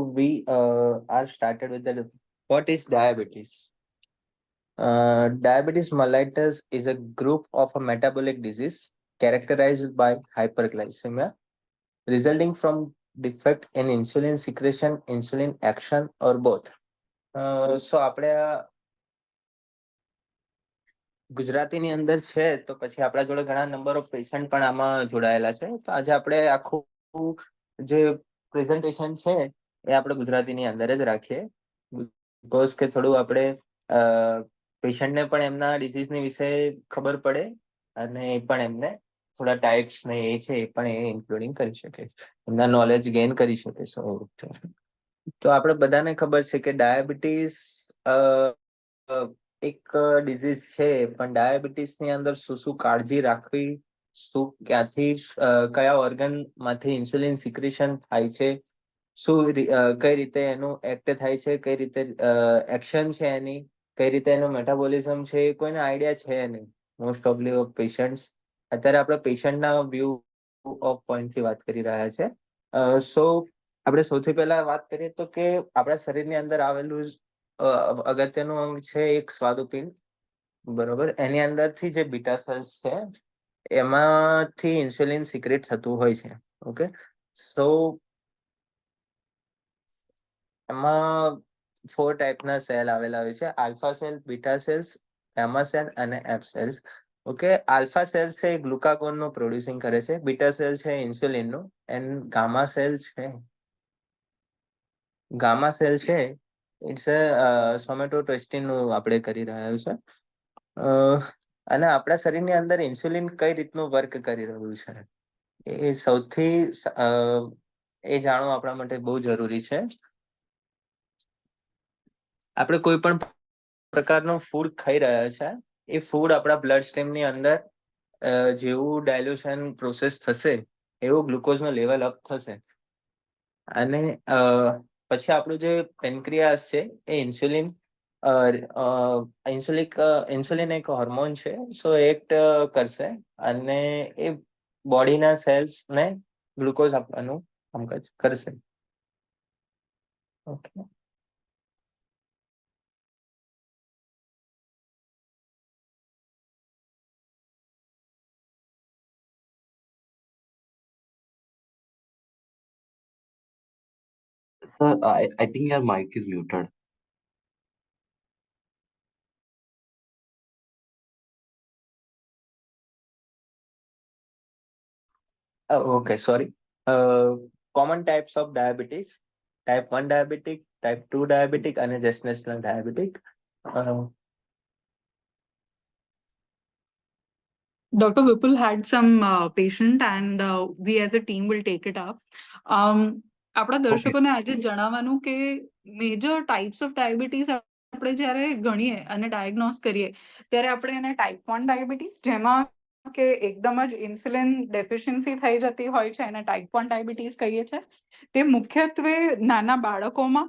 we are started with what is diabetes? Diabetes mellitus is a group of a metabolic disease characterized by hyperglycemia, resulting from defect in insulin secretion, insulin action, or both. So આપણે ગુજરાતીની અંદર છે તો પછી આપણા જોડે ઘણા number of patient પણ આમાં જોડાયેલા છે. તો આજે આપણે આખું જે પ્રેઝન્ટેશન છે એ આપણે ગુજરાતીની અંદર જ રાખીએ, બીકોઝ કે થોડું આપણે પેશન્ટને પણ એમના ડિસીઝની વિશે ખબર પડે અને એ પણ એમને થોડા ટાઈપ્સ ને એ છે એ પણ એ ઇન્ક્લુડિંગ કરી શકે, એમના નોલેજ ગેઇન કરી શકે. તો આપણે બધાને ખબર છે કે ડાયાબિટીસ એક ડિઝીઝ છે, પણ ડાયાબિટીસની અંદર શું શું કાળજી રાખવી, શું ક્યાંથી કયા ઓર્ગન માંથી ઇન્સ્યુલિન સિક્રેશન થાય છે, શું કઈ રીતે એનું એક્ટ થાય છે, કઈ રીતે એક્શન છે એની, કઈ રીતે એનું મેટાબોલિઝમ છે, એ કોઈને આઈડિયા છે નહીં મોસ્ટ ઓફલી ઓફ પેશન્ટ્સ. અત્યારે આપણે પેશન્ટના વ્યૂ ઓફ પોઈન્ટથી વાત કરી રહ્યા છે. સો આપણે સૌથી પહેલા વાત કરીએ તો કે આપણા શરીરની અંદર આવેલું અગત્યનું અંગ છે એક સ્વાદુપિંડ, બરોબર. એની અંદરથી જે બીટા સેલ્સ છે એમાંથી ઇન્સ્યુલિન સિક્રેટ થતું હોય છે. ઓકે, સો એમાં 4 ટાઈપના સેલ આવેલા હોય છે: alpha cell, beta cells, gamma cell અને F cells. Okay, alpha cell છે એ ગ્લુકાગોનનું પ્રોડ્યુસિંગ કરે છે, બીટા સેલ છે ઇન્સ્યુલિનનું, એન્ડ ગામા સેલ છે ઇટ્સ સોમેટોટેસ્ટિનનું આપણે કરી રહ્યા છે. અને આપણા શરીરની અંદર ઇન્સ્યુલિન કઈ રીતનું વર્ક કરી રહ્યું છે એ સૌથી એ જાણવું આપણા માટે બહુ જરૂરી છે. આપણે કોઈ પણ પ્રકારનું ફૂડ ખાઈ રહ્યા છે, એ ફૂડ આપણા બ્લડ સ્ટ્રીમની અંદર જેવું ડાયલ્યુશન પ્રોસેસ થશે એવું ગ્લુકોઝનું લેવલ અપ થશે. અને પછી આપણું જે પેનક્રિયાસ છે એ ઇન્સ્યુલિન એક હોર્મોન છે, સો એક્ટ કરશે અને એ બોડીના સેલ્સને ગ્લુકોઝ આપવાનું કામકાજ કરશે. Okay, Sir, I think your mic is muted. okay, sorry. Common types of diabetes: type 1 diabetic, type 2 diabetic અને gestational diabetic. Dr. Vipul had some patient and we as a team will take it up. આપણા દર્શકોને આજે જણાવવાનું કે major types of diabetes આપણે જ્યારે ગણીએ અને ડાયગ્નોસ કરીએ ત્યારે આપણે એને ટાઈપ 1 ડાયાબિટીસ, જેમાં કે એકદમ જ ઇન્સ્યુલિન ડેફિશિયન્સી થઈ જતી હોય છે, એને ટાઈપ 1 ડાયાબિટીસ કહીએ છીએ. તે મુખ્યત્વે નાના બાળકોમાં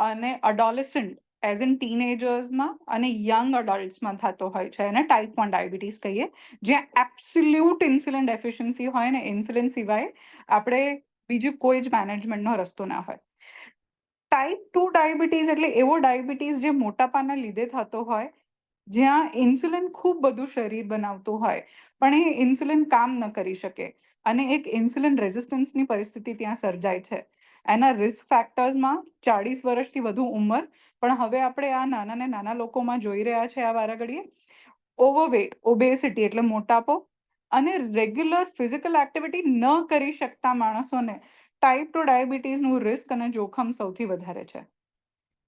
અને અડોલેસન્ટ એઝ ઇન ટીનેજર્સમાં અને યંગ અડલ્ટ્સમાં થતો હોય છે, એને ટાઈપ 1 ડાયાબિટીસ કહીએ, જ્યાં એબ્સોલ્યુટ ઇન્સ્યુલિન ડેફિશિયન્સી હોય ને ઇન્સ્યુલિન સિવાય આપણે બીજું કોઈ જ મેનેજમેન્ટનો રસ્તો ના હોય. ટાઈપ 2 ડાયાબિટીસ એટલે એવો ડાયાબિટીસ જે મોટાપાના લીધે થતો હોય, જ્યાં ઇન્સ્યુલિન ખૂબ બધું શરીર બનાવતું હોય પણ એ ઇન્સ્યુલિન કામ ન કરી શકે અને એક ઇન્સ્યુલિન રેઝિસ્ટન્સની પરિસ્થિતિ ત્યાં સર્જાય છે. એના રિસ્ક ફેક્ટર્સમાં 40 વર્ષથી વધુ ઉંમર, પણ હવે આપણે આ નાના ને નાના લોકોમાં જોઈ રહ્યા છે આ વારાઘડીએ ઓવરવેટ, ઓબેસિટી એટલે મોટાપો અને રેગ્યુલર ફિઝિકલ એક્ટિવિટી ન કરી શકતા માણસોને ટાઈપ 2 ડાયાબિટીસનું રિસ્ક અને જોખમ સૌથી વધારે છે.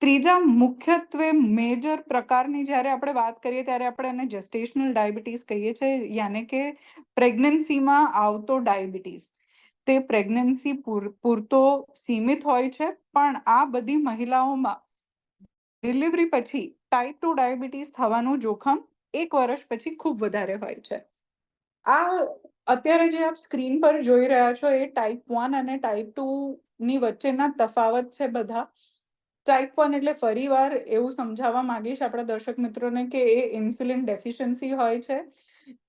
ત્રીજા મુખ્યત્વે મેજર પ્રકારની જ્યારે આપણે વાત કરીએ ત્યારે આપણે એને જેસ્ટેશનલ ડાયાબિટીસ કહીએ છીએ, યાને કે પ્રેગ્નન્સીમાં આવતો ડાયાબિટીસ. તે પ્રેગ્નન્સી પૂરતો સીમિત હોય છે, પણ આ બધી મહિલાઓમાં ડિલિવરી પછી ટાઈપ 2 ડાયાબિટીસ થવાનું જોખમ 1 વર્ષ પછી ખૂબ વધારે હોય છે. આ અત્યારે જે આપ સ્ક્રીન પર જોઈ રહ્યા છો એ ટાઈપ 1 અને ટાઈપ 2 ની વચ્ચેના તફાવત છે બધા. ટાઈપ 1 એટલે ફરીવાર એવું સમજાવવા માંગીશ આપણા દર્શક મિત્રોને કે એ ઇન્સ્યુલિન ડેફિશિયન્સી હોય છે.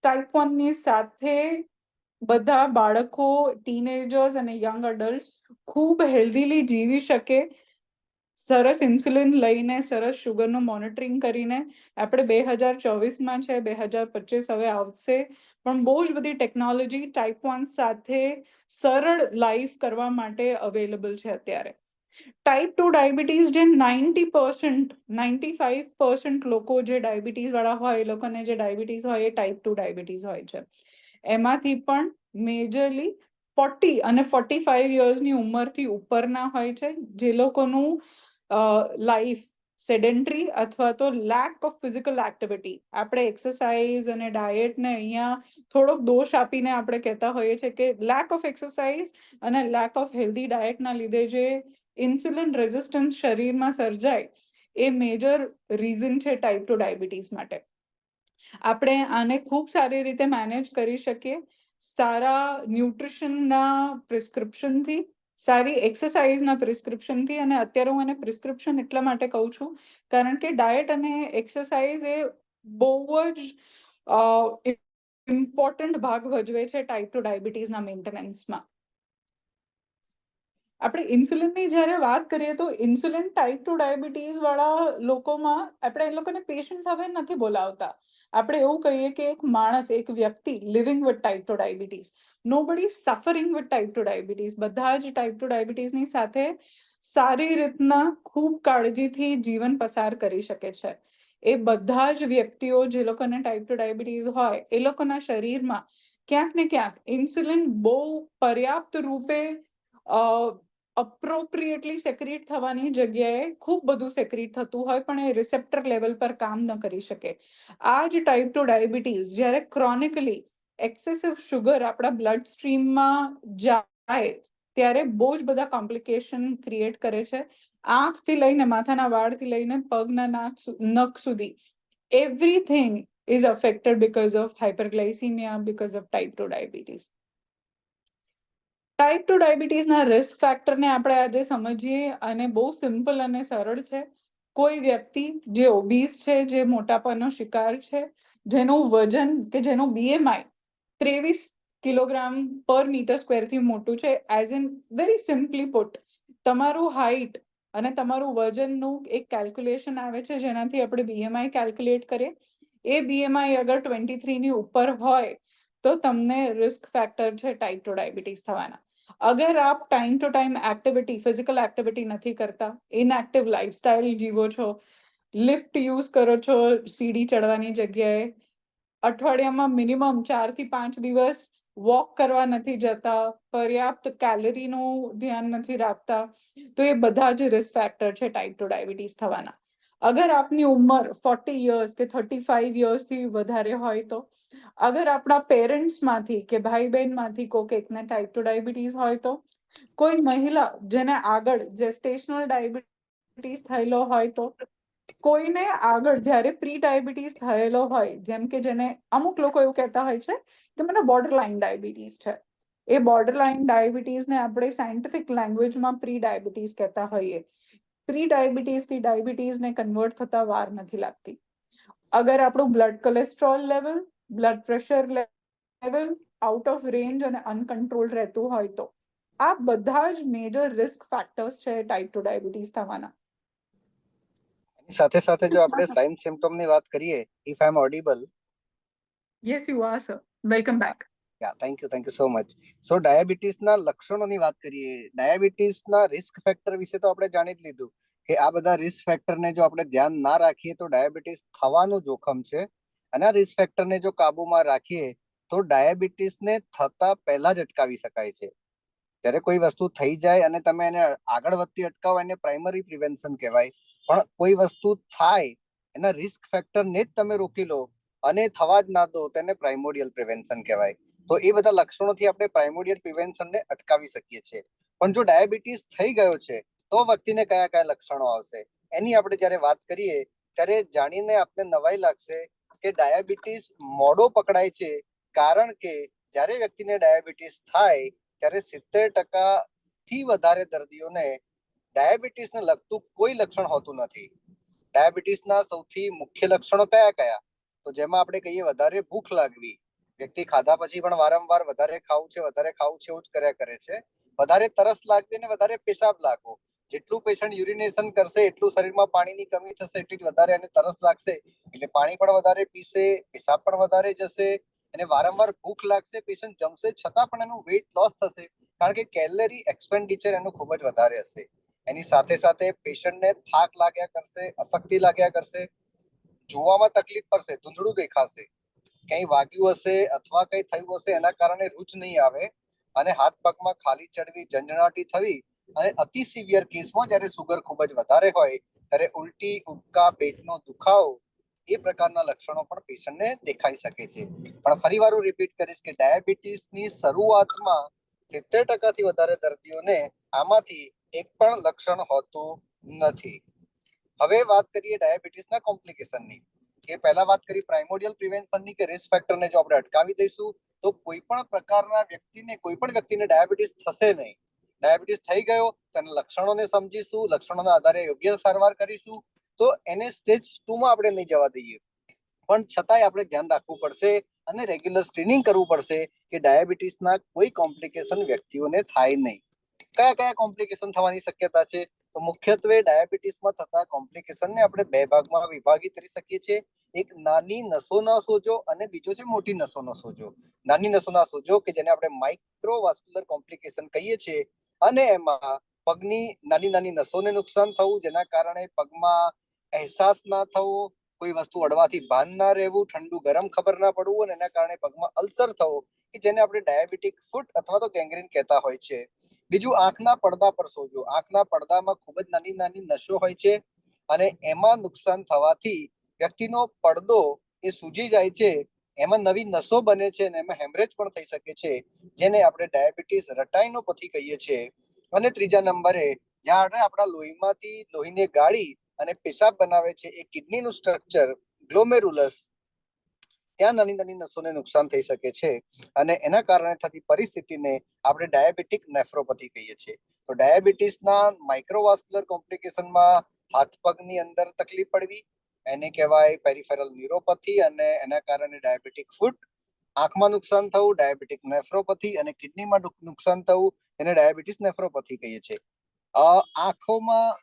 ટાઈપ 1 ની સાથે બધા બાળકો, ટીનેજર્સ અને યંગ અડલ્ટ ખૂબ હેલ્ધીલી જીવી શકે, સરસ ઇન્સ્યુલિન લઈને, સરસ શુગરનું મોનિટરિંગ કરીને. આપણે 2024માં છે, 2025 હવે આવશે, પણ બહુ જ બધી ટેકનોલોજી ટાઈપ 1 સાથે સરળ લાઈફ કરવા માટે અવેલેબલ છે અત્યારે. ટાઈપ 2 ડાયાબિટીસ જે 90%, 95% લોકો જે ડાયાબિટીસ વાળા હોય, એ લોકોને જે ડાયાબિટીસ હોય એ ટાઈપ 2 ડાયાબિટીસ હોય છે. એમાંથી પણ મેજરલી 40 અને 45 યર્સની ઉંમરથી ઉપરના હોય છે, જે લોકોનું લાઈફ સેડેન્ટરી અથવા તો લેક ઓફ ફિઝિકલ એક્ટિવિટી. આપણે એક્સરસાઇઝ અને ડાયટને અહીંયા થોડોક દોષ આપીને આપણે કહેતા હોઈએ છીએ કે લેક ઓફ એક્સરસાઇઝ અને લેક ઓફ હેલ્ધી ડાયટના લીધે જે ઇન્સ્યુલિન રેઝિસ્ટન્સ શરીરમાં સર્જાય, એ મેજર રીઝન છે ટાઈપ 2 ડાયાબિટીસ માટે. આપણે આને ખૂબ સારી રીતે મેનેજ કરી શકીએ સારા ન્યુટ્રિશનના પ્રિસ્ક્રિપ્શનથી, સારી એક્સરસાઇઝના પ્રિસ્ક્રિપ્શનથી. અને અત્યારે હું એને પ્રિસ્ક્રિપ્શન એટલા માટે કહું છું કારણ કે ડાયટ અને એક્સરસાઇઝ એ બહુ જ ઇમ્પોર્ટન્ટ ભાગ ભજવે છે ટાઈપ 2 ડાયાબિટીસના મેન્ટેનન્સમાં. આપણે ઇન્સ્યુલિનની જ્યારે વાત કરીએ તો ઇન્સ્યુલિન ટાઈપ 2 ડાયાબિટીસ વાળા લોકોમાં આપણે એ લોકોને પેશન્ટ્સ હવે નથી બોલાવતા. આપણે એવું કહીએ કે એક માણસ, એક વ્યક્તિ living with type 2 diabetes, nobody suffering with type 2 diabetes. બધા જ ટાઈપ 2 ડાયાબિટીસની સાથે સારી રીતના ખૂબ કાળજીથી જીવન પસાર કરી શકે છે. એ બધા જ વ્યક્તિઓ જે લોકોને ટાઈપ 2 ડાયાબિટીસ હોય, એ લોકોના શરીરમાં ક્યાંક ને ક્યાંક ઇન્સ્યુલિન બહુ પર્યાપ્ત રૂપે અપ્રોપ્રિએટલી સેક્રેટ થવાની જગ્યાએ ખૂબ બધું સેક્રેટ થતું હોય, પણ એ રિસેપ્ટર લેવલ પર કામ ન કરી શકે. આ જ ટાઈપ 2 ડાયાબિટીસ જ્યારે ક્રોનિકલી એક્સેસિવ શુગર આપણા બ્લડ સ્ટ્રીમમાં જાય ત્યારે બહુ જ બધા કોમ્પ્લિકેશન ક્રિએટ કરે છે. આંખથી લઈને, માથાના વાળથી લઈને પગના નખ સુધી everything is affected because of hyperglycemia, because of type 2 diabetes. Type 2 ડાયાબિટીસના રિસ્ક ફેક્ટરને આપણે આજે સમજીએ, અને બહુ સિમ્પલ અને સરળ છે. કોઈ વ્યક્તિ જે ઓબીસ છે, જે મોટાપાનો શિકાર છે, જેનું વજન કે જેનું BMI 23 કિલોગ્રામ પર મીટર સ્ક્વેરથી મોટું છે, as in very simply put, તમારું હાઇટ અને તમારું વજનનું એક કેલ્ક્યુલેશન આવે છે જેનાથી આપણે BMI કેલ્ક્યુલેટ કરીએ. એ BMI અગર 23 ની ઉપર હોય તો તમને રિસ્ક ફેક્ટર છે ટાઈપ 2 ડાયાબિટીસ થવાના. અગર આપ time to time activity, physical activity નથી કરતા, ઇનએક્ટિવ લાઈફસ્ટાઈલ જીવો છો, લિફ્ટ યુઝ કરો છો સીડી ચડવાની જગ્યાએ, અઠવાડિયામાં મિનિમમ 4 થી 5 દિવસ વોક કરવા નથી જતા, પર્યાપ્ત કેલરીનું ધ્યાન નથી રાખતા, તો એ બધા જ રિસ્ક ફેક્ટર છે ટાઈપ 2 ડાયાબિટીસ થવાના. અગર આપની ઉંમર 40 યર્સ કે 35 યર્સથી વધારે હોય તો, અગર આપણા પેરેન્ટ્સમાંથી કે ભાઈ બહેનમાંથી કોઈક એકને ટાઈપ 2 ડાયાબિટીસ હોય તો, કોઈ મહિલા જેને આગળ જેસ્ટેશનલ ડાયાબિટીસ થયેલો હોય તો, કોઈને આગળ જ્યારે પ્રી ડાયાબિટીસ થયેલો હોય, જેમ કે જેને અમુક લોકો એવું કહેતા હોય છે કે મને બોર્ડર લાઇન ડાયાબિટીસ છે, એ બોર્ડર લાઇન ડાયાબિટીસને આપણે સાયન્ટિફિક લેંગ્વેજમાં પ્રી ડાયાબિટીસ કહેતા હોઈએ. પ્રી ડાયાબિટીસથી ડાયાબિટીસને કન્વર્ટ થતા વાર નથી લાગતી. અગર આપણું blood cholesterol level, blood pressure level out of range અને અનકન્ટ્રોલ રહેતું હોય તો, આ બધા જ મેજર રિસ્ક ફેક્ટર્સ છે ટાઈપ 2 ડાયાબિટીસ થવાના. સાથે સાથે જો આપણે સાઇન સિમ્પટમની વાત કરીએ, if I am audible. Yes you are sir, welcome back. Thank you so much. So ડાયાબિટીસના લક્ષણોની વાત કરીએ. ડાયાબિટીસના રિસ્ક ફેક્ટર વિશે તો આપણે જાણી જ લીધું કે આ બધા રિસ્ક ફેક્ટરને જો આપણે ધ્યાન ના રાખીએ તો ડાયાબિટીસ થવાનું જોખમ છે, અને આ રિસ્ક ફેક્ટરને જો કાબુમાં રાખીએ તો ડાયાબિટીસને થતા પહેલા જ અટકાવી શકાય છે. જ્યારે કોઈ વસ્તુ થઈ જાય અને તમે એને આગળ વધતી અટકાવો એને પ્રાઇમરી પ્રિવેન્શન કહેવાય, પણ કોઈ વસ્તુ થાય એના રિસ્ક ફેક્ટરને જ તમે રોકી લો અને થવા જ ના દો તેને પ્રાઇમોડિયલ પ્રિવેન્શન કહેવાય. તો એ બધા લક્ષણોથી આપણે પ્રાઇમોડિયલ પ્રિવેન્શનને અટકાવી શકીએ છીએ. પણ જો ડાયાબિટીસ થઈ ગયો છે તો વ્યક્તિને કયા કયા લક્ષણો આવશે એની આપણે જ્યારે વાત કરીએ ત્યારે જાણીને આપને નવાઈ લાગશે કે ડાયાબિટીસ મોડો પકડાય છે, કારણ કે જ્યારે વ્યક્તિને ડાયાબિટીસ થાય ત્યારે 70% થી વધારે દર્દીઓને ડાયાબિટીસને લગતું કોઈ લક્ષણ હોતું નથી. ડાયાબિટીસના સૌથી મુખ્ય લક્ષણો કયા કયા? તો જેમાં આપણે કહીએ વધારે ભૂખ લાગવી, વ્યક્તિ ખાધા પછી પણ વારંવાર વધારે ખાવું છે એવું જ કર્યા કરે છે. વધારે તરસ લાગવી ને વધારે પેશાબ લાગવો. જેટલું પેશન્ટ યુરિનેશન કરશે એટલું શરીરમાં પાણીની કમી થશે, એટલી જ વધારે એને તરસ લાગશે, એટલે પાણી પણ વધારે પીશે, પેશાબ પણ વધારે જશે, એને વારંવાર ભૂખ લાગશે, પેશન્ટ જમશે છતાં પણ એનું વેઇટ લોસ થશે, કારણ કે કેલરી એક્સપેન્ડિચર એનું ખૂબ જ વધારે હશે. એની સાથે સાથે પેશન્ટને થાક લાગ્યા કરશે, અશક્તિ લાગ્યા કરશે, જોવામાં તકલીફ પડશે, ધૂંધળું દેખાશે, કંઈ વાગ્યું હશે અથવા કંઈ થયું હશે એના કારણે રૂચ નહીં આવે અને હાથ પગમાં ખાલી ચડવી, ઝંઝણાટી થવી અને અતિ સિવિયર કેસમાં જ્યારે સુગર ખૂબ જ વધારે હોય ત્યારે ઉલટી, ઉબકા, પેટનો દુખાવો એ પ્રકારના લક્ષણો પણ પેશન્ટને દેખાઈ શકે છે. પણ ફરીવાર હું રિપીટ કરીશ કે ડાયાબિટીસની શરૂઆતમાં 70% વધારે દર્દીઓને આમાંથી એક પણ લક્ષણ હોતું નથી. હવે વાત કરીએ ડાયાબિટીસના કોમ્પ્લિકેશનની. કે પહેલા વાત કરી પ્રાઇમોડિયલ પ્રિવેન્શનની કે રિસ્ક ફેક્ટરને જો આપણે અટકાવી દઈશું તો કોઈ પણ પ્રકારના વ્યક્તિને ડાયાબિટીસ થશે નહીં. ડાયાબિટીસ થઈ ગયો તો એના લક્ષણોને સમજીશું, લક્ષણોના આધારે યોગ્ય સારવાર કરીશું તો એને સ્ટેજ 2 માં આપણે નહીં જવા દઈએ. પણ છતાંય આપણે ધ્યાન રાખવું પડશે અને રેગ્યુલર સ્ક્રીનિંગ કરવું પડશે કે ડાયાબિટીસના કોઈ કોમ્પ્લિકેશન વ્યક્તિઓને થાય નહીં. કયા કયા કોમ્પ્લિકેશન થવાની શક્યતા છે? તો મુખ્યત્વે ડાયાબિટીસમાં થતા કોમ્પ્લિકેશનને આપણે બે ભાગમાં વિભાજિત કરી શકીએ છીએ. એક નાની નસોનો સોજો અને બીજો છે મોટી નસોનો સોજો. નાની નસોના સોજો કે જેને આપણે માઇક્રોવાસ્ક્યુલર કોમ્પ્લિકેશન કહીએ છીએ અને એમાં પગની નાની નાની નસોને નુકસાન થવું, જેના કારણે પગમાં અહેસાસ ના થવો, કોઈ વસ્તુ અડવાથી ભાન ના રહેવું, ઠંડુ ગરમ ખબર ના પડવું અને એના કારણે પગમાં અલ્સર થવો કે જેને આપણે ડાયાબિટીક ફૂટ અથવા તો ગેંગ્રીન કહેતા હોય છે. બીજું આંખના પડદા પર સોજો. આંખના પડદામાં ખૂબ જ નાની નાની નસો હોય છે અને એમાં નુકસાન થવાથી વ્યક્તિનો પડદો એ સૂજી જાય છે, એમાં નવી નસો બને છે અને એમાં હેમરેજ પણ થઈ શકે છે, જેને આપણે ડાયાબિટીસ રેટાઇનોપેથી કહીએ છીએ. અને ત્રીજા નંબરે જ્યારે આપણા લોહીમાંથી લોહીને ગાળી અને પેશાબ બનાવે છે એ કિડનીનું સ્ટ્રક્ચર ગ્લોમેરુલસ, ત્યાં નાની નાની નસોને નુકસાન થઈ શકે છે અને એના કારણે થતી પરિસ્થિતિને આપણે ડાયાબિટીક નેફ્રોપેથી કહીએ છીએ. તો ડાયાબિટીસના માઇક્રોવાસ્ક્યુલર કોમ્પ્લિકેશનમાં હાથ પગની અંદર તકલીફ પડવી એને કહેવાય પેરિફેરલ ન્યુરોપેથી અને એના કારણે ડાયાબિટીક ફૂટ, આંખમાં નુકસાન થવું ડાયાબિટીક નેફ્રોપેથી અને કિડનીમાં નુકસાન થવું એને ડાયાબિટીસ નેફ્રોપેથી કહીએ છીએ. આંખોમાં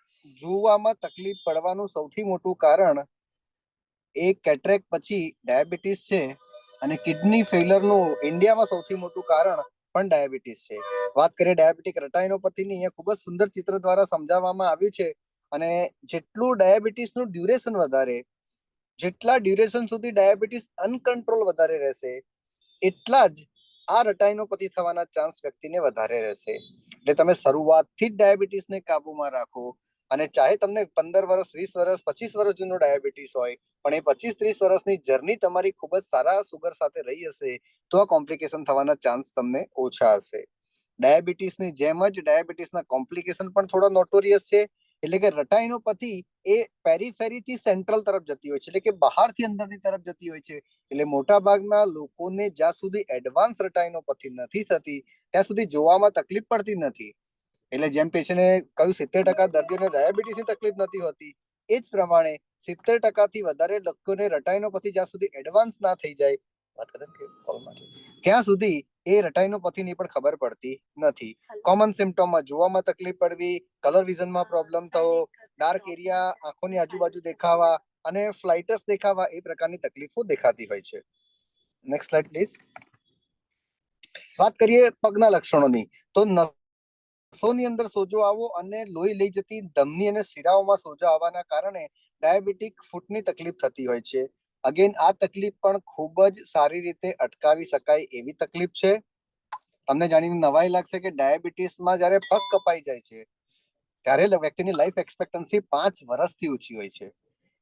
જોવામાં તકલીફ પડવાનું સૌથી મોટું કારણ એ કેટરેક્ટ પછી ડાયાબિટીસ છે અને કિડની ફેલરનું ઇન્ડિયામાં સૌથી મોટું કારણ પણ ડાયાબિટીસ છે. વાત કરીએ ડાયાબિટીક રેટાઇનોપેથીની, અહીંયા ખૂબ જ સુંદર ચિત્ર દ્વારા સમજાવવામાં આવ્યું છે અને જેટલું ડાયાબિટીસનું ડ્યુરેશન વધારે, જેટલા ડ્યુરેશન સુધી ડાયાબિટીસ અનકન્ટ્રોલ વધારે રહેશે એટલા જ આ રેટાઇનોપેથી થવાના ચાન્સ વ્યક્તિને વધારે રહેશે. એટલે તમે શરૂઆતથી જ ડાયાબિટીસને કાબુમાં રાખો અને ચાહે તમને 15 વર્ષ, 20 વર્ષ, 25 વર્ષ જૂનો ડાયાબિટીસ હોય પણ એ 25-30 વર્ષની જર્ની તમારી ખૂબ જ સારા સુગર સાથે રહી હશે તો આ કોમ્પ્લિકેશન થવાના ચાન્સ તમને ઓછા હશે. ડાયાબિટીસની જેમ જ ડાયાબિટીસના કોમ્પ્લિકેશન પણ થોડા નોટોરિયસ છે. એટલે કે રેટાઇનોપેથી એ પેરીફેરીથી સેન્ટ્રલ તરફ જતી હોય છે, એટલે કે બહારથી અંદરની તરફ જતી હોય છે. એટલે મોટા ભાગના લોકોને જ્યાં સુધી એડવાન્સ રેટાઇનોપેથી નથી થતી ત્યાં સુધી જોવામાં તકલીફ પડતી નથી. એટલે જેમ પેશન્ટે કહ્યું 70% દર્દીઓને ડાયાબિટીસની તકલીફ નથી હોતી, એ જ પ્રમાણે 70%થી વધારે લોકોને રેટાઇનોપેથી જ્યાં સુધી એડવાન્સ ના થઈ જાય ત્યાં સુધી એ રેટાઇનોપેથીની પણ ખબર પડતી નથી. કોમન સિમ્પટોમમાં જોવામાં તકલીફ પડવી, કલર વિઝનમાં પ્રોબ્લેમ થવો, ડાર્ક એરિયા આંખોની આજુબાજુ દેખાવા અને ફ્લાઇટસ દેખાવા એ પ્રકારની તકલીફો દેખાતી હોય છે. Next slide please. વાત કરીએ પગના લક્ષણોની તો નસોની અંદર સોજો આવવો અને લોહી લઈ જતી ધમની અને શિરાઓમાં સોજા આવવાના કારણે ડાયાબિટીક ફૂટની તકલીફ થતી હોય છે. અગેન આ તકલીફ પણ ખૂબ જ સારી રીતે અટકાવી શકાય એવી તકલીફ છે. તમને જાણીને નવાઈ લાગશે કે ડાયાબિટીસમાં જ્યારે પગ કપાઈ જાય છે ત્યારે વ્યક્તિની લાઈફ એક્સપેક્ટન્સી 5 વર્ષથી ઓછી હોય છે.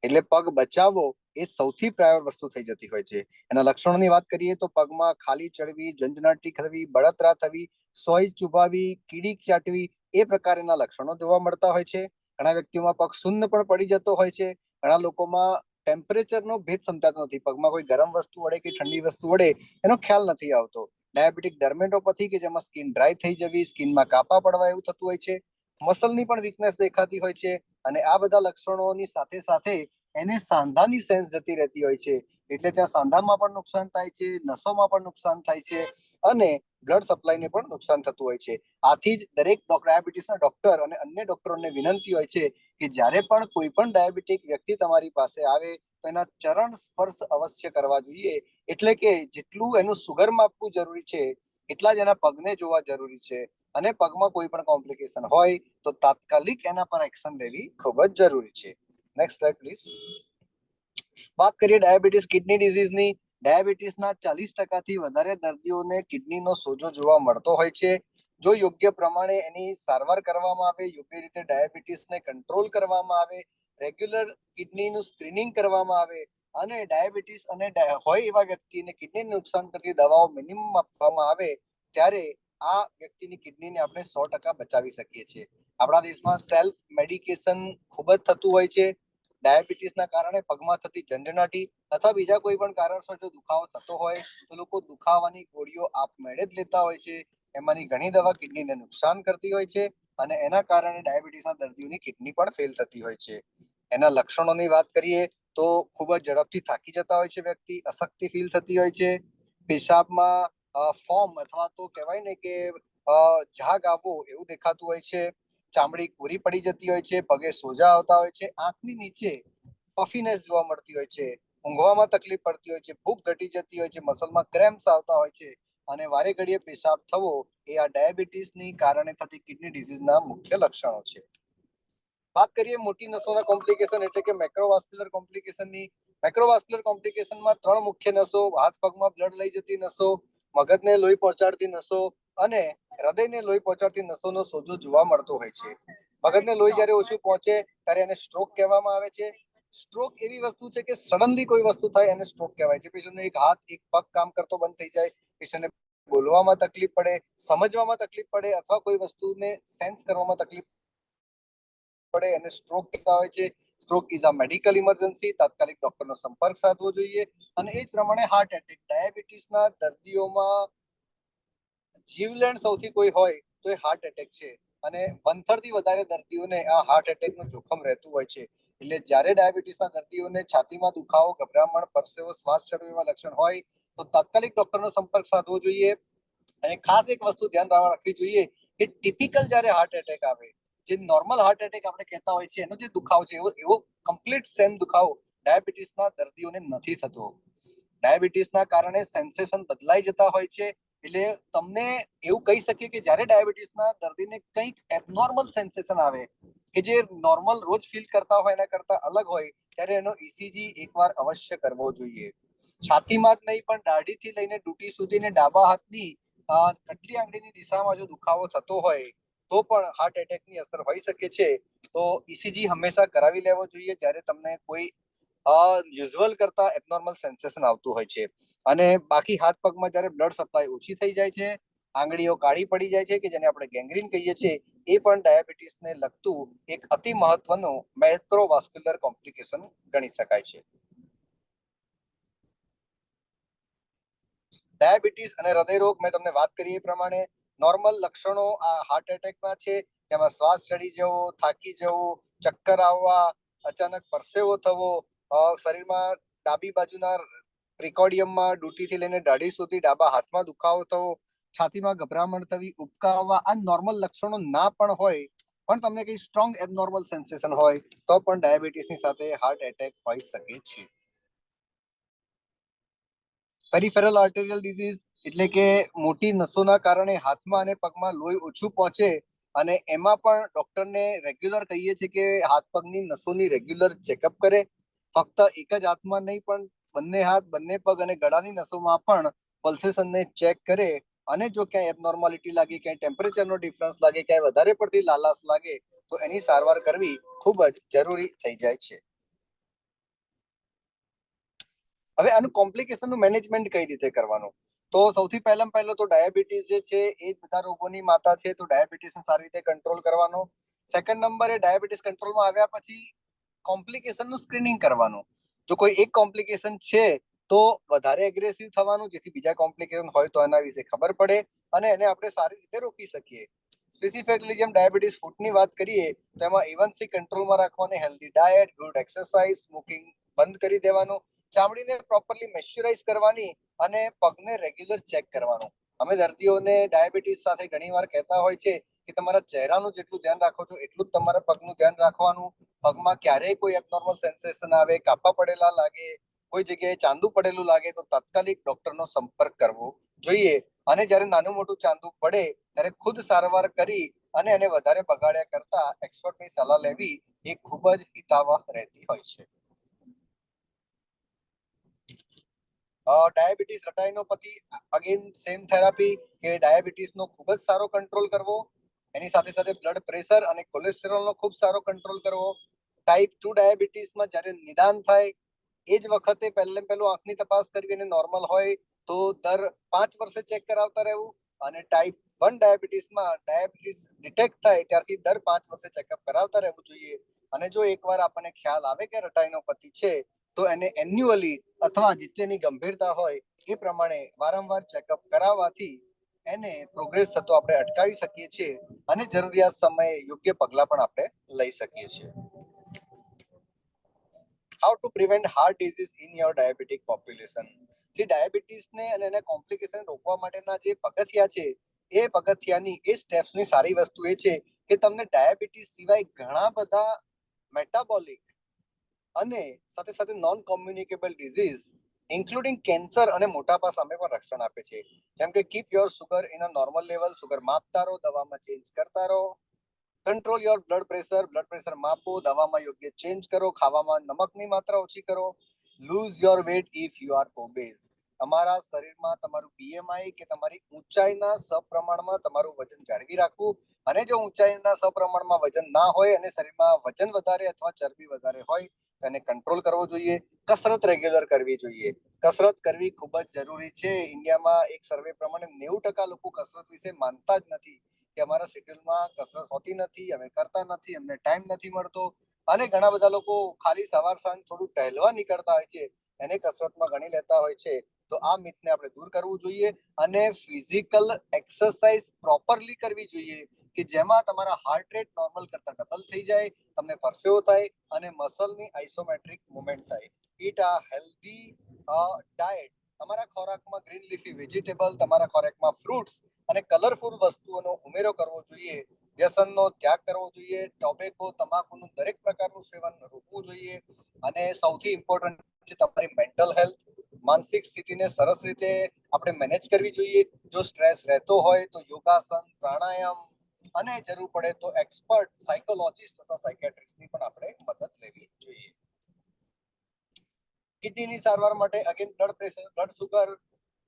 એટલે પગ બચાવવો એ સૌથી પ્રાયોર વસ્તુ થઈ જતી હોય છે. એના લક્ષણોની વાત કરીએ તો પગમાં ખાલી ચડવી, ઝંઝનાટી થવી, બળતરા થવી, સોય ચુભાવી, કીડી ચાટવી એ પ્રકારના લક્ષણો જોવા મળતા હોય છે. ઘણા વ્યક્તિઓમાં પગ શૂન્ય પણ પડી જતો હોય છે. ઘણા લોકોમાં ટેમ્પરેચરનો ભેદ સમજાતો નથી, પગમાં કોઈ ગરમ વસ્તુ વડે કે ઠંડી વસ્તુ વડે એનો ખ્યાલ નથી આવતો. ડાયાબિટીક ડર્મેટોપેથી કે જેમાં સ્કિન ડ્રાય થઈ જવી, સ્કિનમાં કાપા પડવા એવું થતું હોય છે. મસલની પણ વીકનેસ દેખાતી હોય છે અને આ બધા લક્ષણોની સાથે સાથે એને સાંધાની સેન્સ જતી રહેતી હોય છે. એટલે ત્યાં સાંધામાં પણ નુકસાન થાય છે, નસોમાં પણ નુકસાન થાય છે અને બ્લડ સપ્લાયને પણ નુકસાન થતું હોય છે. આથી જ દરેક ડાયાબિટીસના ડોક્ટર અને અન્ય ડોક્ટરોને વિનંતી હોય છે કે જ્યારે પણ કોઈ પણ ડાયાબિટીક વ્યક્તિ તમારી પાસે આવે તો એના ચરણ સ્પર્શ અવશ્ય કરવા જોઈએ. એટલે કે જેટલું એનું સુગર માપવું જરૂરી છે એટલા જ એના પગને જોવા જરૂરી છે અને પગમાં કોઈ પણ કોમ્પ્લિકેશન હોય તો તાત્કાલિક એના પર એક્શન લેવી ખૂબ જ જરૂરી છે. Next slide please. વાત કરીએ ડાયાબિટીસ કિડની ડિઝીઝની. ડાયાબિટીસના 40% વધારે દર્દીઓને કિડનીનો સોજો જોવા મળતો હોય છે. જો યોગ્ય પ્રમાણે એની સારવાર કરવામાં આવે, યોગ્ય રીતે ડાયાબિટીસને કંટ્રોલ કરવામાં આવે, રેગ્યુલર કિડનીનું સ્ક્રીનિંગ કરવામાં આવે અને ડાયાબિટીસ અને હોય એવા વ્યક્તિને કિડનીને નુકસાન કરતી દવાઓ મિનિમમ આપવામાં આવે ત્યારે આ વ્યક્તિની કિડનીને આપણે 100% બચાવી શકીએ છીએ. આપણા દેશમાં સેલ્ફ મેડિકેશન ખૂબ જ થતું હોય છે. ડાયાબિટીસના કારણે પગમાં થતી ઝંઝનાટી અથવા બીજા કોઈ પણ કારણસર જો દુખાવો થતો હોય તો લોકો દુખાવાની ગોળીઓ આપમેળે જ લેતા હોય છે. એમાંની ઘણી દવા કિડનીને નુકસાન કરતી હોય છે અને એના કારણે ડાયાબિટીસના દર્દીઓની કિડની પણ ફેલ થતી હોય છે. એના લક્ષણોની વાત કરીએ તો ખૂબ જ ઝડપથી થાકી જતા હોય છે વ્યક્તિ, અશક્તિ ફીલ થતી હોય છે, પેશાબમાં ફોર્મ અથવા તો કહેવાય ને કે ઝાગ આવવો એવું દેખાતું હોય છે, ચામડી કોરી પડી જતી હોય છે, પગે સોજા આવતા હોય છે, આંખની નીચે પફીનેસ જોવા મળતી હોય છે, ઊંઘવામાં તકલીફ પડતી હોય છે, ભૂખ ઘટી જતી હોય છે, મસલમાં ક્રેમ્પ્સ આવતા હોય છે અને વારે ઘડીએ પેશાબ થવો એ આ ડાયાબિટીસની કારણે થતી કિડની ડિઝીઝના મુખ્ય લક્ષણો છે. વાત કરીએ મોટી નસોના કોમ્પ્લિકેશન એટલે કે મેક્રોવાસ્ક્યુલર કોમ્પ્લિકેશનની. મેક્રોવાસ્ક્યુલર કોમ્પ્લિકેશનમાં 3 મુખ્ય નસો, હાથ પગમાં બ્લડ લઈ જતી નસો, મગજને લોહી પહોંચાડતી નસો અને હૃદયને લોહી પહોંચાડતી નસોનો સોજો જોવા મળતો હોય છે. મગજને લોહી જ્યારે ઓછું પહોંચે ત્યારે એને સ્ટ્રોક કહેવામાં આવે છે. સ્ટ્રોક એવી વસ્તુ છે કે સડનલી કોઈ વસ્તુ થાય એને સ્ટ્રોક કહેવાય છે. પેશન્ટનો એક હાથ એક પગ કામ કરતો બંધ થઈ જાય, પેશન્ટને બોલવામાં તકલીફ પડે, સમજવામાં તકલીફ પડે અથવા કોઈ વસ્તુને સેન્સ કરવામાં તકલીફ પડે એને સ્ટ્રોક કહેતા હોય છે. Stroke is a medical emergency. તાત્કાલિક ડોક્ટરનો સંપર્ક સાધવો જોઈએ અને એ જ પ્રમાણે હાર્ટ એટેક. ડાયાબિટીસના દર્દીઓમાં જીવલેણ સૌથી કોઈ હોય તો એ હાર્ટ એટેક છે અને 1/3 થી વધારે દર્દીઓને આ હાર્ટ એટેકનું જોખમ રહેતું હોય છે. એટલે જ્યારે ડાયાબિટીસના દર્દીઓને છાતીમાં દુખાવો, ગભરામણ, પરસેવો, શ્વાસ ચડવું એવા લક્ષણ હોય તો તાત્કાલિક ડોક્ટરનો સંપર્ક સાધવો જોઈએ. અને ખાસ એક વસ્તુ ધ્યાન રાખવી જોઈએ કે ટિપિકલ જ્યારે હાર્ટ એટેક આવે, જે નોર્મલ હાર્ટ એટેક આપણે કહેતા હોય છે એનો જે દુખાવો છે એવો કમ્પ્લીટ સેમ દુખાવો ડાયાબિટીસના દર્દીઓને નથી થતો. ડાયાબિટીસના કારણે સેન્સેશન બદલાઈ જતા હોય છે. એટલે તમને એવું કહી શકીએ કે જ્યારે ડાયાબિટીસના દર્દીને કંઈક એબનોર્મલ સેન્સેશન આવે કે જે નોર્મલ રોજ ફીલ કરતા હોય એના કરતા અલગ હોય ત્યારે એનો ECG એકવાર અવશ્ય કરવો જોઈએ. છાતીમાં જ નહીં પણ દાઢીથી લઈને ડૂટી સુધીને ડાબા હાથની કટલી આંગળીની દિશામાં જો દુખાવો થતો હોય તો પણ હાર્ટ એટેકની અસર હોઈ શકે છે. તો ECG હંમેશા કરાવી લેવો જોઈએ જ્યારે તમને કોઈ યુઝ્યુઅલ કરતા એબનોર્મલ સેન્સેશન આવતું હોય છે. અને બાકી હાથ પગમાં જ્યારે બ્લડ સપ્લાય ઓછી થઈ જાય છે, આંગળીઓ કાળી પડી જાય છે કે જેને આપણે ગેંગ્રીન કહીએ છીએ, એ પણ ડાયાબિટીસને લગતું એક અતિ મહત્વનું મેક્રોવાસ્ક્યુલર કોમ્પ્લિકેશન ગણી શકાય છે. ડાયાબિટીસ અને હૃદયરોગ મેં તમને વાત કરી એ પ્રમાણે નોર્મલ લક્ષણો આ હાર્ટ એટેકના છે. તેમાં શ્વાસ ચડી જવો, થાકી જવું, ચક્કર આવવા, અચાનક પરસેવો થવો, શરીરમાં ડાબી બાજુના પ્રિકોર્ડિયમમાં ડૂટીથી લઈને દાઢી સુધી ડાબા હાથમાં દુખાવો થવો, છાતીમાં ગભરામણ થવી, ઉબકા આવવા, આ નોર્મલ લક્ષણો ના પણ હોય પણ તમને કઈ સ્ટ્રોંગ એબનોર્મલ સેન્સેશન હોય તો પણ ડાયાબિટીસની સાથે હાર્ટ એટેક હોઈ શકે છે. પેરિફેરલ આર્ટેરિયલ ડિઝીઝ એટલે કે મોટી નસોના કારણે હાથમાં અને પગમાં લોહી ઓછું પહોંચે અને એમાં પણ ડોક્ટરને રેગ્યુલર કહીએ છીએ કે હાથ પગની નસોની રેગ્યુલર ચેકઅપ કરે. ફક્ત એક જ હાથમાં નહીં પણ બંને હાથ, બંને પગ અને ગળાની નસોમાં પણ પલ્સેશનને ચેક કરે અને જો ક્યાંય એબનોર્માલિટી લાગે, ક્યાંય ટેમ્પરેચરનો ડિફરન્સ લાગે, ક્યાંય વધારે પડતી લાલાશ લાગે તો એની સારવાર કરવી ખૂબ જ જરૂરી થઈ જાય છે. હવે આનું કોમ્પ્લિકેશનનું મેનેજમેન્ટ કઈ રીતે કરવાનું? તો સૌથી પહેલો તો ડાયાબિટીસ જે છે એ બધા રોગોની માતા છે, તો ડાયાબિટીસને સારી રીતે કંટ્રોલ કરવાનો. સેકન્ડ નંબરે ડાયાબિટીસ કંટ્રોલમાં આવ્યા પછી કોમ્પ્લિકેશનનું સ્ક્રીનિંગ કરવાનું. જો કોઈ એક કોમ્પ્લિકેશન છે તો વધારે એગ્રેસિવ થવાનું, જેથી બીજા કોમ્પ્લિકેશન હોય તો એના વિશે ખબર પડે અને એને આપણે સારી રીતે રોકી શકીએ. સ્પેસિફિકલી જેમ ડાયાબિટીસ ફૂટની વાત કરીએ તો એમાં A1C કંટ્રોલમાં રાખવાની, healthy diet, good exercise, smoking બંધ કરી દેવાનું, ચામડીને પ્રોપરલી મેશ્ચરાઇઝ કરવાની અને પગને રેગ્યુલર ચેક કરવાનું. અમે દર્દીઓને ડાયાબિટીસ સાથે ઘણીવાર કહેતા હોય છે કે તમારા ચહેરાનું જેટલું ધ્યાન રાખો છો એટલું જ તમારા પગનું ધ્યાન રાખવાનું. પગમાં ક્યારેય કોઈ એબનોર્મલ સેન્સેશન આવે, કાપા પડેલા લાગે, કોઈ જગ્યાએ ચાંદુ પડેલું લાગે તો તાત્કાલિક ડોક્ટરનો સંપર્ક કરવો જોઈએ. અને જ્યારે નાનું મોટું ચાંદુ પડે ત્યારે ખુદ સારવાર કરી અને એને વધારે બગાડ્યા કરતા એક્સપર્ટની સલાહ લેવી એ ખૂબ જ હિતાવહ રહેતી હોય છે. ડાયાબિટીસ રટાઇનોપેથી અગેન સેમ થેરાપી કે ડાયાબિટીસનો ખૂબ જ સારો કંટ્રોલ કરવો, એની સાથે સાથે બ્લડ પ્રેશર અને કોલેસ્ટેરોલનો ખૂબ સારો કંટ્રોલ કરવો. ટાઈપ 2 ડાયાબિટીસમાં જ્યારે નિદાન થાય એ જ વખતે પહેલું આંખની તપાસ કરવી અને નોર્મલ હોય તો દર 5 વર્ષે ચેક કરાવતા રહેવું. અને ટાઈપ 1 ડાયાબિટીસમાં ડાયાબિટીસ ડિટેક્ટ થાય ત્યારથી દર 5 વર્ષે ચેકઅપ કરાવતા રહેવું જોઈએ. અને જો એકવાર આપણને ખ્યાલ આવે કે રટાઇનોપેથી છે તો એને એન્યુઅલી અથવા જેટલીની ગંભીરતા હોય એ પ્રમાણે વારંવાર ચેકઅપ કરાવવાથી એને પ્રોગ્રેસ થતો આપણે અટકાવી શકીએ છીએ અને જરૂરિયાત સમયે યોગ્ય પગલાં પણ આપણે લઈ શકીએ છીએ. How to prevent heart disease in your diabetic population? ડાયાબિટીસને અને એના કોમ્પ્લિકેશન રોકવા માટેના જે પગથિયા છે એ પગથિયાની એ સ્ટેપ્સની સારી વસ્તુ એ છે કે તમને ડાયાબિટીસ સિવાય ઘણા બધા મેટાબોલિક અને સાથે સાથે non communicable disease including cancer અને મોટાપા સામે પણ રક્ષણ આપે છે. જેમ કે keep your sugar in a normal level, sugar માપતા રહો, દવામાં ચેન્જ કરતા રહો. કંટ્રોલ યોર બ્લડ પ્રેશર માપો, દવામાં યોગ્ય ચેન્જ કરો, ખાવામાં નમકની માત્રા ઓછી કરો. Lose your weight if you are obese. તમારા શરીરમાં તમારું બીએમઆઈ કે તમારી ઊંચાઈના સપ્રમાણમાં તમારું વજન જાળવી રાખવું. અને જો ઊંચાઈના સપ્રમાણમાં વજન ના હોય અને શરીરમાં વજન વધારે અથવા ચરબી વધારે હોય તેને કંટ્રોલ કરવો જોઈએ. કસરત રેગ્યુલર કરવી જોઈએ. કસરત કરવી ખૂબ જ જરૂરી છે. ઇન્ડિયામાં એક સર્વે પ્રમાણે 90% લોકો કસરત વિશે માનતા જ નથી કે અમારા શેડ્યુલમાં કસરત હોતી નથી, અમે કરતા નથી, અમને ટાઈમ નથી મળતો. અને ઘણા બધા લોકો ખાલી સવાર સાંજ થોડું ટહેલવા નીકળતા હોય છે એને કસરતમાં ગણી લેતા હોય છે. તો આ મિથને આપણે દૂર કરવું જોઈએ અને ફિઝિકલ એક્સરસાઇઝ પ્રોપરલી કરવી જોઈએ કે જેમાં તમારા હાર્ટ રેટ નોર્મલ કરતા ડબલ થઈ જાય, તમને પરસેવો થાય અને મસલની આઇસોમેટ્રિક મુવમેન્ટ થાય. ઈટ અ હેલ્ધી ડાયટ. તમારા ખોરાકમાં ગ્રીન લીફી વેજીટેબલ, તમારા ખોરાકમાં ફ્રૂટ્સ અને કલરફુલ વસ્તુઓનો ઉમેરો કરવો જોઈએ. વ્યસનનો ત્યાગ કરવો જોઈએ. ટોબેકો, તમાકુનું દરેક પ્રકારનું સેવન રોકવું જોઈએ. અને સૌથી ઇમ્પોર્ટન્ટ છે તમારી મેન્ટલ હેલ્થ. માનસિક સ્થિતિને સરસ રીતે આપણે મેનેજ કરવી જોઈએ. જો સ્ટ્રેસ રહેતો હોય તો યોગાસન, પ્રાણાયામ અને જરૂર પડે તો એક્સપર્ટ સાયકોલોજીસ્ટ અથવા સાયકેટ્રિસ્ટની પણ આપણે મદદ લેવી જોઈએ. કિડનીની સારવાર માટે again blood pressure, blood sugar,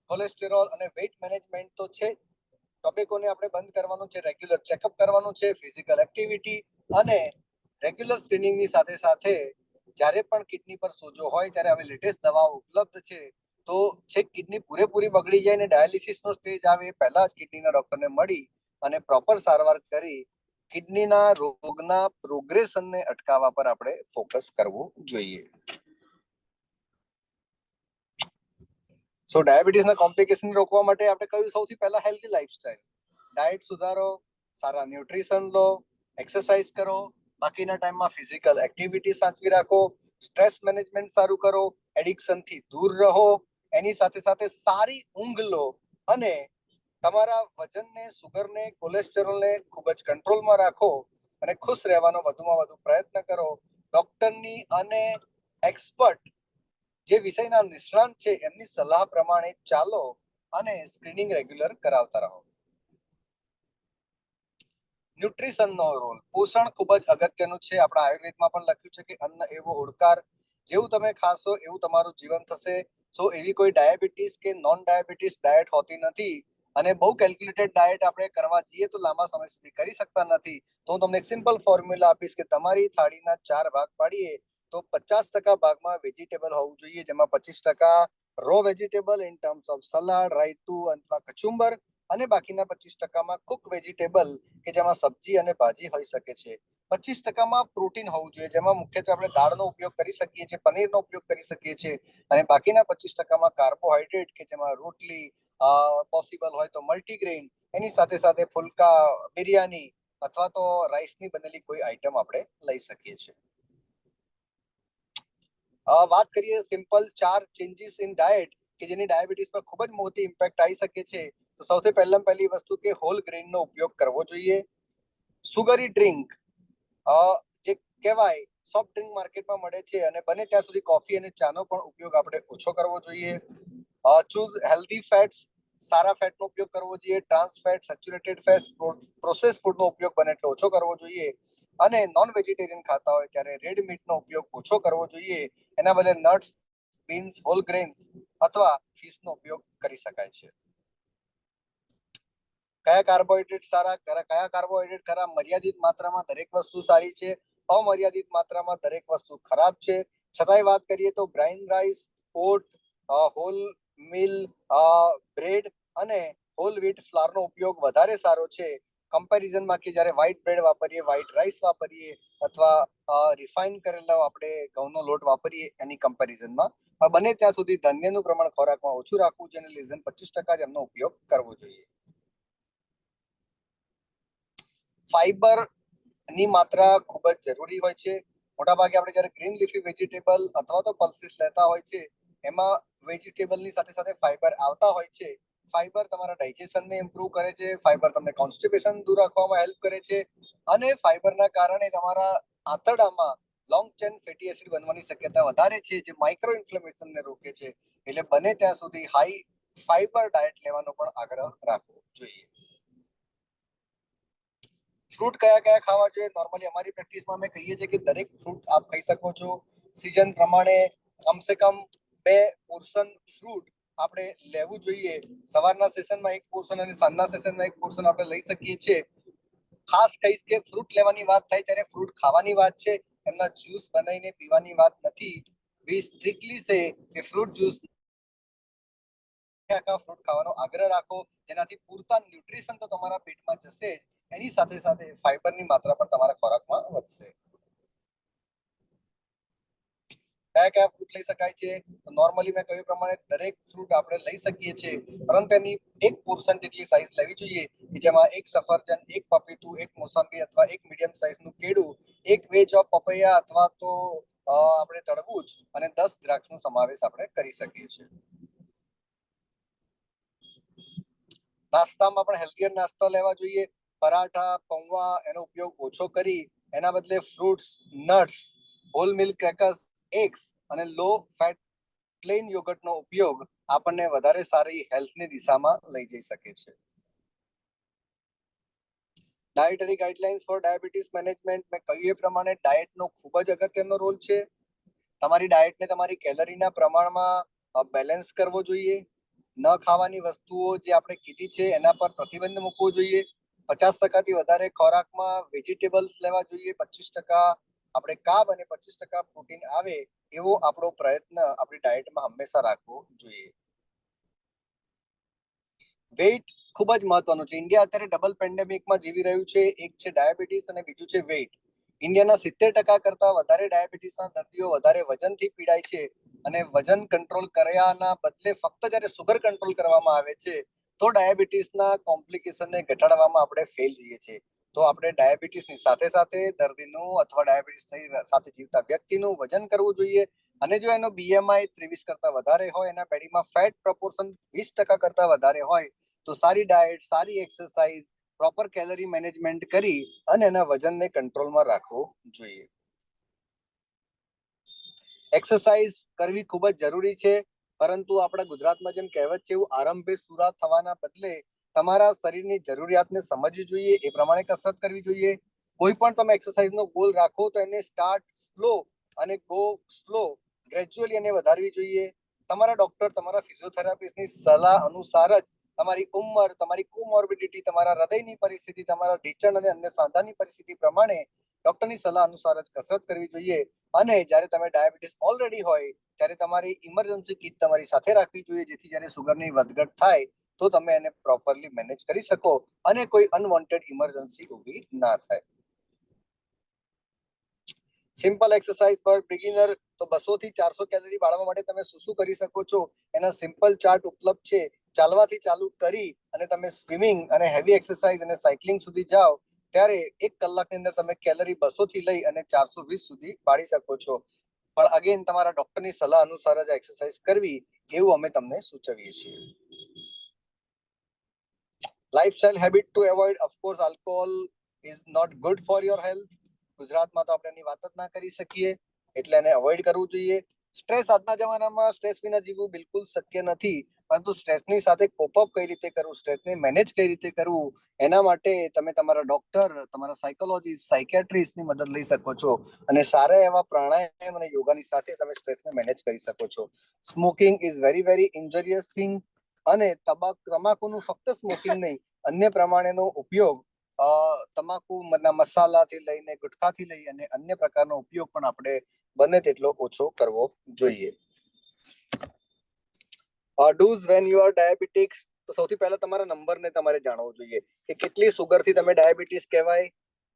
cholesterol અને વેઇટ મેનેજમેન્ટ તો છે. ટોબેકોને આપણે બંધ કરવાનું છે, રેગ્યુલર ચેકઅપ કરવાનું છે, ફિઝિકલ એક્ટિવિટી અને રેગ્યુલર સ્ક્રીનિંગની સાથે સાથે જ્યારે પણ કિડની પર સોજો હોય ત્યારે હવે લેટેસ્ટ દવાઓ ઉપલબ્ધ છે. તો છેક કિડની પૂરેપૂરી બગડી જાય ને ડાયાલિસિસનો સ્ટેજ આવે એ પહેલા જ કિડનીના ડોક્ટરને મળી અને પ્રોપર સારવાર કરી કિડનીના રોગના પ્રોગ્રેશનને અટકાવવા પર આપણે ફોકસ કરવું જોઈએ. ડાયાબિટીસના કોમ્પ્લિકેશન રોકવા માટે આપણે કહ્યું સૌથી પહેલા હેલ્ધી લાઈફસ્ટાઈલ. ડાયટ સુધારો, સારા ન્યુટ્રિશન લો, એક્સરસાઇઝ કરો, બાકીના ટાઈમમાં ફિઝિકલ એક્ટિવિટી સાચવી રાખો, સ્ટ્રેસ મેનેજમેન્ટ સારું કરો, એડિક્શનથી દૂર રહો, એની સાથે સાથે સારી ઊંઘ લો અને તમારા વજનને, સુગરને, કોલેસ્ટેરોલને ખૂબ જ કંટ્રોલમાં રાખો અને ખુશ રહેવાનો વધુમાં વધુ પ્રયત્ન કરો. ડોક્ટરની અને એક્સપર્ટ જે વિષયના નિષ્ણાંત છે એમની સલાહ પ્રમાણે ચાલો અને સ્ક્રીનિંગ રેગ્યુલર કરાવતા રહો. ન્યુટ્રિશનનો રોલ, પોષણ ખૂબ જ અગત્યનું છે. આપણા આયુર્વેદમાં પણ લખ્યું છે કે અન્ન એવો ઓડકાર, જેવું તમે ખાશો એવું તમારું જીવન થશે. એવી કોઈ ડાયાબિટીસ કે નોન ડાયાબિટીસ ડાયટ હોતી નથી અને બહુ કેલ્ક્યુલેટેડ ડાયટ આપણે કરવા જઈએ તો લાંબા સમય સુધી કરી શકતા નથી. તો હું તમને એક સિમ્પલ ફોર્મ્યુલા આપીશ કે તમારી થાળીના 4 ભાગ પાડીએ તો 50% ભાગમાં વેજીટેબલ હોવું જોઈએ, જેમાં 25% raw vegetable in terms of salad, રાયતું અથવા કચુંબર અને બાકીના 25%માં કુક વેજીટેબલ કે જેમાં સબ્જી અને ભાજી હોઈ શકે છે. 25%માં પ્રોટીન હોવું જોઈએ, જેમાં મુખ્યત્વે આપણે દાળનો ઉપયોગ કરી શકીએ છીએ, પનીરનો ઉપયોગ કરી શકીએ છીએ અને બાકીના 25%માં કાર્બોહાઈડ્રેટ કે જેમાં રોટલી, પોસિબલ હોય તો મલ્ટીગ્રેઇન, એની સાથે સાથે ફુલકા, બિરયાની અથવા તો રાઈસની બનેલી કોઈ આઈટમ આપણે લઈ શકીએ છીએ. વાત કરીએ સિમ્પલ 4 ચેન્જીસ ઇન ડાયટ કે જેની ડાયાબિટીસ પર ખૂબ જ મોટી ઇમ્પેક્ટ આવી શકે છે, તો સૌથી પહેલી વસ્તુ કે હોલ ગ્રેઇનનો ઉપયોગ કરવો જોઈએ. સુગરી ડ્રિંક જે કહેવાય સોફ્ટ ડ્રિંક માર્કેટમાં મળે છે, અને બને ત્યાં સુધી કોફી અને ચાનો પણ ઉપયોગ આપણે ઓછો કરવો જોઈએ. ચૂઝ હેલ્ધી ફેટ્સ, સારા ફેટનો ઉપયોગ કરવો જોઈએ. Trans fat, saturated fat, process ફૂડનો ઉપયોગ બને એટલો ઓછો કરવો જોઈએ. અને નોન વેજીટેરિયન ખાતા હોય ત્યારે રેડ મીટનો ઉપયોગ ઓછો કરવો જોઈએ. એના બદલે નટ્સ, બીન્સ, હોલ ગ્રેન્સ અથવા ફિશનો ઉપયોગ કરી શકાય છે. કયા કાર્બોહાઈડ્રેટ સારા, કયા કાર્બોહાઈડ્રેટ ખરાબ? મર્યાદિત માત્રામાં દરેક વસ્તુ સારી છે, અમર્યાદિત માત્રામાં દરેક વસ્તુ ખરાબ છે. છતાંય વાત કરીએ તો બ્રાઉન રાઈસ, ઓટ, હોલ મિલ બ્રેડ અને હોલ વ્હીટ ફ્લાવરનો ઉપયોગ વધારે સારો છે કમ્પેરિઝનમાં કે જ્યારે વ્હાઈટ બ્રેડ વાપરીએ, વ્હાઈટ રાઈસ વાપરીએ અથવા રિફાઇન કરેલો આપણે ઘઉંનો લોટ વાપરીએ એની કમ્પેરિઝનમાં. બને ત્યાં સુધી ધાન્યનું પ્રમાણ ખોરાકમાં ઓછું રાખવું જોઈએ અને લેસ ધેન 25% જ એમનો ઉપયોગ કરવો જોઈએ. ફાઈબર ની માત્રા ખૂબ જ જરૂરી હોય છે. મોટાભાગે આપણે જ્યારે ગ્રીન લીફી વેજીટેબલ અથવા તો પલ્સીસ લેતા હોય છે, એમાં વેજીટેબલની સાથે સાથે ફાઈબર આવતા હોય છે. ફાઈબર તમારા ડાયજેશનને ઇમ્પ્રૂવ કરે છે, ફાઈબર તમને કોન્સ્ટિપેશન દૂર રાખવામાં હેલ્પ કરે છે, અને ફાઈબરના કારણે તમારા આંતરડામાં લોંગ ચેન ફેટી એસિડ બનવાની શક્યતા વધારે છે, જે માઇક્રો ઇન્ફ્લેમેશનને રોકે છે. એટલે બને ત્યાં સુધી હાઈ ફાઈબર ડાયટ લેવાનો પણ આગ્રહ રાખવો જોઈએ. ફ્રૂટ કયા ખાવા જોઈએ? નોર્મલી અમારી પ્રેક્ટિસમાં અમે કહીએ છીએ કે દરેક ફ્રૂટ આપ ખાઈ શકો છો. સીઝન પ્રમાણે કમસે કમ 2 પોર્શન ફ્રૂટ આપણે લેવું જોઈએ. સવારના સેશનમાં 1 પોર્શન અને સાંજના સેશનમાં 1 પોર્શન આપણે લઈ શકીએ છીએ. ખાસ કહીશ કે ફ્રૂટ લેવાની વાત થાય ત્યારે ફ્રૂટ ખાવાની વાત છે, એમના જ્યુસ બનાવીને પીવાની વાત નથી. વી સ્ટ્રિક્ટલી સે કે ફ્રૂટ જ્યુસ આખા ફ્રૂટ ખાવાનો આગ્રહ રાખો, જેનાથી પૂરતા ન્યુટ્રિશન તો તમારા પેટમાં જશે જ, એની સાથે સાથે ફાઈબરની માત્રા પણ તમારા ખોરાકમાં વધશે. કયા ફ્રૂટ લઈ શકાય છે? નોર્મલી મેં કહ્યું પ્રમાણે દરેક ફ્રૂટ આપણે લઈ શકીએ છીએ, પરંતુ એની 1 પોર્શન જેટલી સાઈઝ લેવી જોઈએ, કે જેમાં 1 સફરજન, 1 પપીતું, 1 મોસંબી અથવા 1 મીડિયમ સાઈઝનું કેળું, 1 વેજ ઓફ પપૈયા અથવા તો આપણે તરબૂચ અને 10 દ્રાક્ષનો સમાવેશ આપણે કરી શકીએ છીએ. નાસ્તામાં પણ હેલ્થીયર નાસ્તા લેવા જોઈએ. પરાઠા, પૌવા એનો ઉપયોગ ઓછો કરી એના બદલે fruits, nuts, whole milk crackers, eggs અને લો ફેટ પ્લેન યોગર્ટનો ઉપયોગ આપણને વધારે સારી હેલ્થની દિશામાં લઈ જઈ શકે છે. Dietary guidelines for diabetes management. મેં કહ્યું એ પ્રમાણે ડાયટનો ખૂબ જ અગત્યનો રોલ છે. તમારી ડાયટને તમારી કેલરીના પ્રમાણમાં બેલેન્સ કરવો જોઈએ. ન ખાવાની વસ્તુઓ જે આપણે કીધી છે એના પર પ્રતિબંધ મૂકવો જોઈએ. 50%થી વધારે ખોરાકમાં વેજીટેબલ્સ લેવા જોઈએ. 25% આપણે કાર્બ અને 25% પ્રોટીન આવે એવો આપણો પ્રયત્ન આપણી ડાયટમાં હંમેશા રાખવો જોઈએ. વેઇટ ખૂબ જ મહત્વનું છે. ઇન્ડિયા અત્યારે ડબલ પેન્ડેમિકમાં જીવી રહ્યું છે. એક છે ડાયાબિટીસ અને બીજું છે વેઇટ. ઇન્ડિયાના 70% કરતા વધારે ડાયાબિટીસના દર્દીઓ વધારે વજનથી પીડાય છે, અને વજન કંટ્રોલ કર્યાના બદલે ફક્ત જ્યારે સુગર કંટ્રોલ કરવામાં આવે છે તો ડાયાબિટીસના કોમ્પ્લિકેશનને ઘટાડવામાં આપણે ફેલ જઈએ છીએ. તો આપણે ડાયાબિટીસની સાથે સાથે દર્દીનું અથવા ડાયાબિટીસ સાથે જીવતા વ્યક્તિનું વજન કરવું જોઈએ. અને જો એનો BMI 23 કરતા વધારે હોય, એના બોડીમાં ફેટ પ્રપોર્શન 20% કરતા વધારે હોય, તો સારી ડાયટ, સારી એક્સરસાઇઝ, પ્રોપર કેલરી મેનેજમેન્ટ કરી અને એના વજનને કંટ્રોલમાં રાખવું જોઈએ. એક્સરસાઇઝ કરવી ખૂબ જ જરૂરી છે, પરંતુ આપણા ગુજરાતમાં જેમ કહેવત છે એવું આરંભે સુરા થવાના બદલે તમારા શરીરની જરૂરિયાતને સમજવી જોઈએ, એ પ્રમાણે કસરત કરવી જોઈએ. કોઈ પણ તમે એક્સરસાઇઝનો ગોલ રાખો તો એને સ્ટાર્ટ સ્લો અને ગો સ્લો, ગ્રેજ્યુઅલી એને વધારવી જોઈએ. તમારા ડોક્ટર, તમારા ફિઝિયોથેરાપિસ્ટની સલાહ અનુસાર જ તમારી ઉંમર, તમારી કોમોર્બિડિટી, તમારા હૃદયની પરિસ્થિતિ, તમારા ઢીંચણ અને અન્ય સાંધાની પરિસ્થિતિ પ્રમાણે ડોક્ટરની સલાહ અનુસાર જ કસરત કરવી જોઈએ. અને જ્યારે તમે ડાયાબિટીસ ઓલરેડી હોય ત્યારે તમારી ઇમરજન્સી કિટ તમારી સાથે રાખવી જોઈએ, જેથી જ્યારે સુગરની વધઘટ થાય તો તમે એને પ્રોપરલી મેનેજ કરી શકો અને કોઈ અનવોન્ટેડ ઇમરજન્સી ઊભી ના થાય. Simple exercise for beginner. તો 200 થી 400 કેલરી બાળવા માટે તમે શું કરી શકો છો એના સિમ્પલ ચાર્ટ ઉપલબ્ધ છે. ચાલવાથી ચાલુ કરી અને તમે સ્વિમિંગ અને હેવી એક્સરસાઇઝ અને સાયકલિંગ સુધી જાઓ ત્યારે 1 કલાકની અંદર તમે કેલરી 200 થી લઈ અને 420 સુધી બાળી શકો છો. પણ અગેન તમારા ડોક્ટરની સલાહ અનુસાર જ એક્સરસાઇઝ કરવી એવું અમે તમને સૂચવીએ છીએ. Lifestyle habit to avoid, of course alcohol is not good for your health. ગુજરાતમાં તો આપણે એની વાત જ ના કરી શકીએ, એટલે એને અવોઇડ કરવું જોઈએ. સ્ટ્રેસ આજના જમાનામાં સ્ટ્રેસ વિના જીવવું બિલકુલ શક્ય નથી, પરંતુ સ્ટ્રેસની સાથે કોપઅપ કઈ રીતે કરવું, સ્ટ્રેસને મેનેજ કઈ રીતે કરવું, એના માટે તમે તમારા ડોક્ટર, તમારા સાયકોલોજીસ્ટ, સાયકેટ્રિસ્ટની મદદ લઈ શકો છો અને સારા એવા પ્રાણાયામ અને યોગાની સાથે તમે સ્ટ્રેસને મેનેજ કરી શકો છો. Smoking is very very ઇન્જરિયસ thing, અને તમાકુનું ફક્ત સ્મોકિંગ નહીં, અન્ય પ્રમાણેનો ઉપયોગ તમાકુના મસાલાથી લઈને ગુટખાથી લઈ અને અન્ય પ્રકારનો ઉપયોગ પણ આપણે બને તેટલો ઓછો કરવો જોઈએ. ડૂઝ વેન યુ આર ડાયાબિટીક્સ, તો સૌથી પહેલા તમારા નંબરને તમારે જાણવો જોઈએ કે કેટલી સુગરથી તમે ડાયાબિટીસ કહેવાય.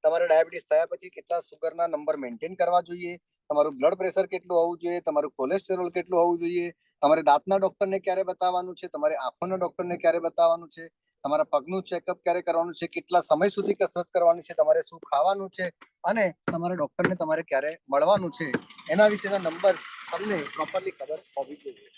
તમારે ડાયાબિટીસ થયા પછી કેટલા સુગરના નંબર મેન્ટેન કરવા જોઈએ, તમારું બ્લડ પ્રેશર કેટલું હોવું જોઈએ, તમારું કોલેસ્ટેરોલ કેટલું હોવું જોઈએ, તમારે દાંતના ડોક્ટરને ક્યારે બતાવવાનું છે, તમારે આંખોના ડોક્ટરને ક્યારે બતાવવાનું છે, તમારા પગનું ચેકઅપ ક્યારે કરવાનું છે, કેટલા સમય સુધી કસરત કરવાની છે, તમારે શું ખાવાનું છે અને તમારા ડોક્ટરને તમારે ક્યારે મળવાનું છે, એના વિશેના નંબર તમને પ્રોપરલી ખબર હોવી જોઈએ.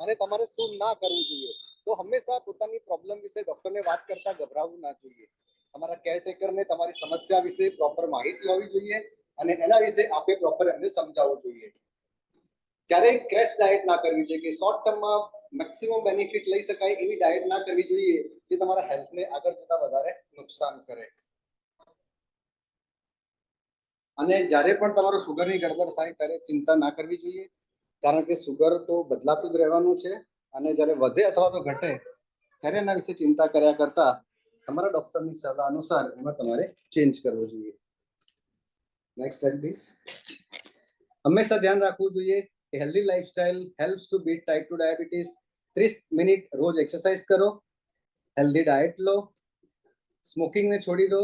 અને તમારે શું ના કરવું જોઈએ, તો હંમેશા પોતાની પ્રોબ્લેમ વિશે ડોક્ટરને વાત કરતા ગભરાવવું ના જોઈએ. તમારા કેરટેકરને તમારી સમસ્યા વિશે પ્રોપર માહિતી હોવી જોઈએ અને એના વિશે આપે પ્રોપર એમને સમજાવવું જોઈએ. જ્યારે ક્રેશ ડાયટ ના કરવી જોઈએ, કે શોર્ટ ટર્મમાં મેક્સિમમ બેનિફિટ લઈ શકાય એવી ડાયટ ના કરવી જોઈએ જે તમારા હેલ્થને આગળ જતા વધારે નુકસાન કરે. અને જ્યારે પણ તમારું સુગરની ગડબડ થાય ત્યારે ચિંતા ના કરવી જોઈએ, કારણ કે સુગર તો બદલાતું જ રહેવાનું છે અને જ્યારે વધે અથવા તો ઘટે ત્યારે એના વિશે ચિંતા કર્યા કરતા તમારા ડોક્ટરની સલાહ અનુસાર એમાં તમારે ચેન્જ કરવો જોઈએ. Next slide please. હંમેશા ધ્યાન રાખવું જોઈએ કે healthy lifestyle helps to bit type 2 diabetes. 30 minute રોજ એક્સરસાઇઝ કરો, હેલ્ધી ડાયટ લો, સ્મોકિંગને છોડી દો,